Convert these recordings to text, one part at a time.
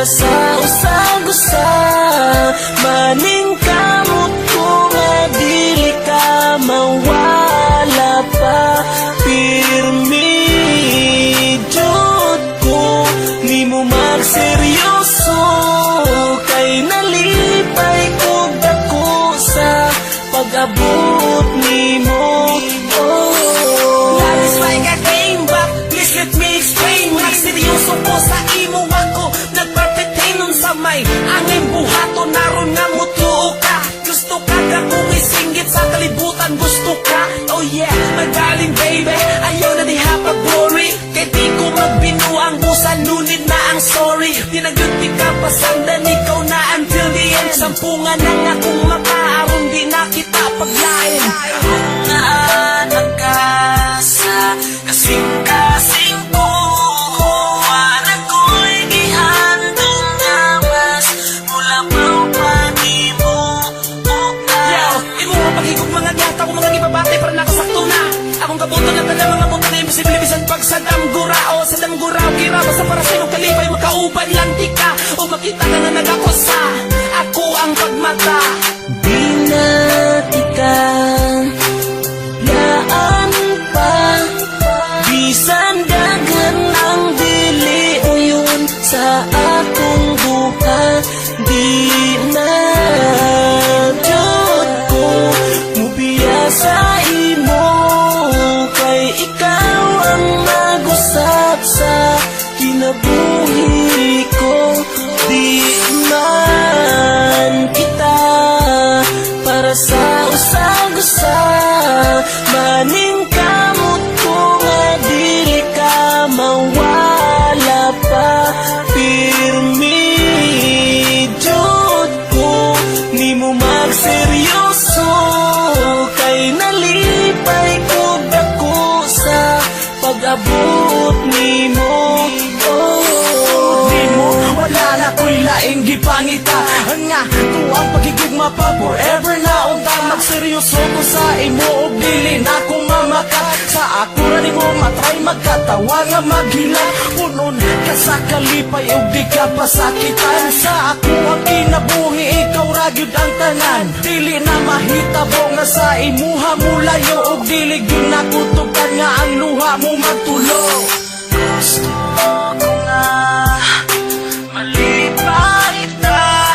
para sa usag-usa. Maning kamot ko nga dili ka mawala pa. Pirmi jud ko nimo magseryoso, kay nalipay ko dako sa pag-abot nimo. That is like a game back, please let me explain. Nagseryoso ko sa imo ako, nagperfectain nun sa may angin buhato. Naroon nga mutuo ka, gusto ka ka kung isinggit sa kalibutan. Gusto ka, oh yeah, my darling baby, ayaw na di hapag-worry. Kay di ko magbinuang busan, nunid na ang story. Tinaguti ka pasandan, ikaw na until the end. Sampungan na nga kung makaaron, di na kita paglain. Naanak ka sa kasing-kasing ko, wala ko'y gihandong namas mula pa'w pa di mo buka. Yo, imo nga pagigog mga gata ko mga gibabate para nakasakto na. Akong kabutan na tala mga buta na imposible bisan pag sa damgurao. Sa damgurao kira basta para sa'yo kalipay makauban lang di ka. O makita ka na nagakosa, ako ang pagmata. Di natikan yaan pa, bisan dagan ang dili uyon sa akong buka. Di na jud ko mubiya sa imo, kay ikaw ang nag-usap sa kinabuhi ko. Di man kita para sa usag-usa. Maning kamot ko nga dili ka mawala pa. Pirmi jud ko nimo magseryoso, kay nalipay ko dako sa pag-abot nimo. Wala na ko'y laing gipangita nga tuang pagigugma pa forever na unta. Magseryoso ko sa imo og dili na ko mamaka. Sa ako ra nimo matry magkatawa nga maghila. Punon ka sa kalipay og di ka pasakitan. Sa ako ang kinabuhi ikaw ra gyud ang tanan. Dili na mahitabo nga sa imuha mulayo og dili gyud nakutukan nga ang luha mo magtulo. Gusto ko nga malipay ta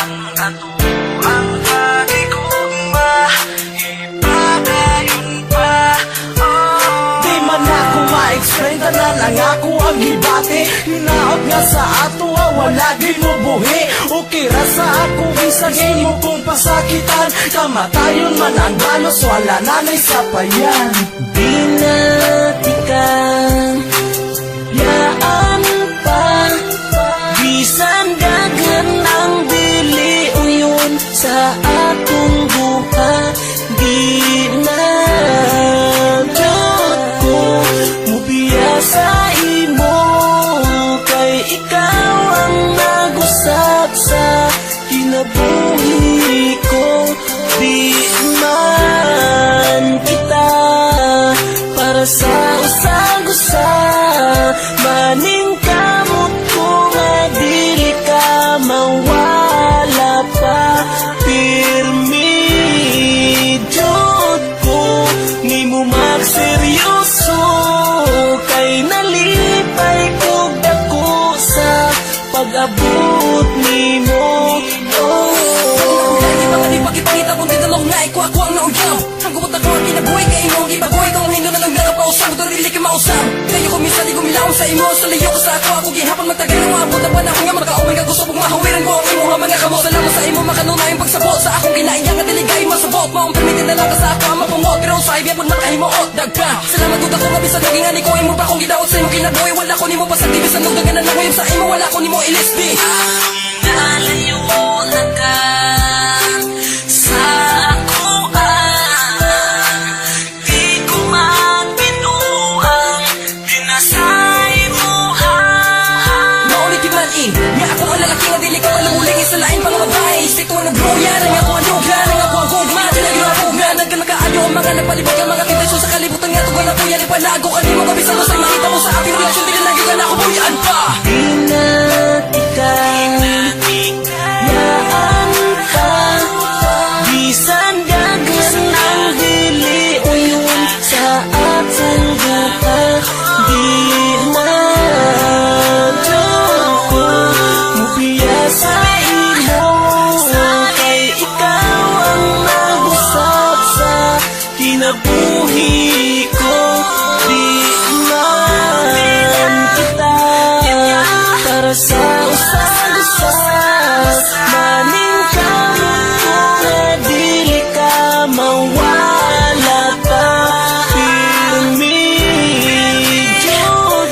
ang katuwang pagigugma, ipagayon pa. Di man ako ma-explain tanan ang ako ang gibati. Hinaot nga sa ato wala di mo buhi. Okay ra sa ako bisag imo kong pasakitan. Kamatayon man ang balos wala nanay sa payan. Di natikan yaan pa, bisan dagan ang dili uyon sa akong buka. Di na jud ko mubiya sa imo, kay ikaw ang nag-usap sa kinabuhi ko. Di man kita para sa usag-usa. Maning kamot ko nga dili ka mawala pa. Pirmi jud ko nimo magseryoso, kay nalipay ko dako sa pag-abot nimo. Di ba di pakipakita kung tinalong nga ikaw ako ang nauyaw. Ang kumot ako ang kinabuhay kay imo ang ibagoy. Kung hindi na lang nakapausap, ito rin ka mausap. Kayo ko minsan di gumilaw sa imo. Sa liyo ko sa ako gihapon magtagal ang maabot na panahon nga makaumay ka. Gusto mong mahawiran ko ang imo nga mga kamot. Salamat sa imo makanunay yung pagsabot sa akong kinaiyang at diligay masabot. Maong permitin na lang ka sa ako ang mapamot. Pero sa ibiyap mo makahimuot dagpa. Salamat ko ako nga bisag naging ani ko imo pa kung gidaot sa imo kinabuhi. Wala ko nimo pasagdi bisan nung dagan na nangoyom sa imo. Wala ko nimo ilisbi. Ang nalayo na ka sa ako, di ko magbinuang dinasay mo. Maulit di man in nga ako ang lalaki nga dili ko walang uling sa lain pang babae. Isip ko nag-groya nang ako ang lugar. Nang ako ang gugma tinagirapo nga nagkanakaayo ang mga nagpalibot ang mga tindasyon sa kalibutan nga tugal na tuya ni panago ka di mo kabisa mo sa makita mo sa aking relasyon. Di na nagyugan ako buyan pa. Di na tika sa usag-usag maning kamot nga dili ka mawala pa. Pirmi jud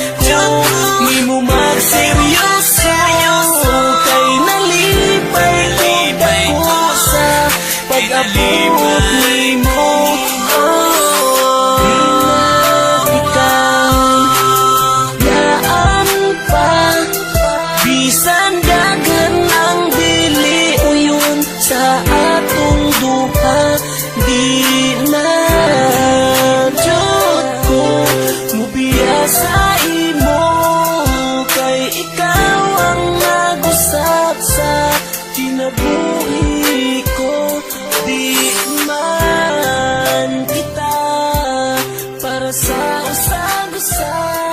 ni mo magseryoso kay nalipay ko sa pag-abot nimo. Bisan dagan ang dili uyon sa atong duha, di na jud ko mubiya sa imo kay ikaw ang nag-usap sa kinabuhi ko. Di man kita para sa usag-usag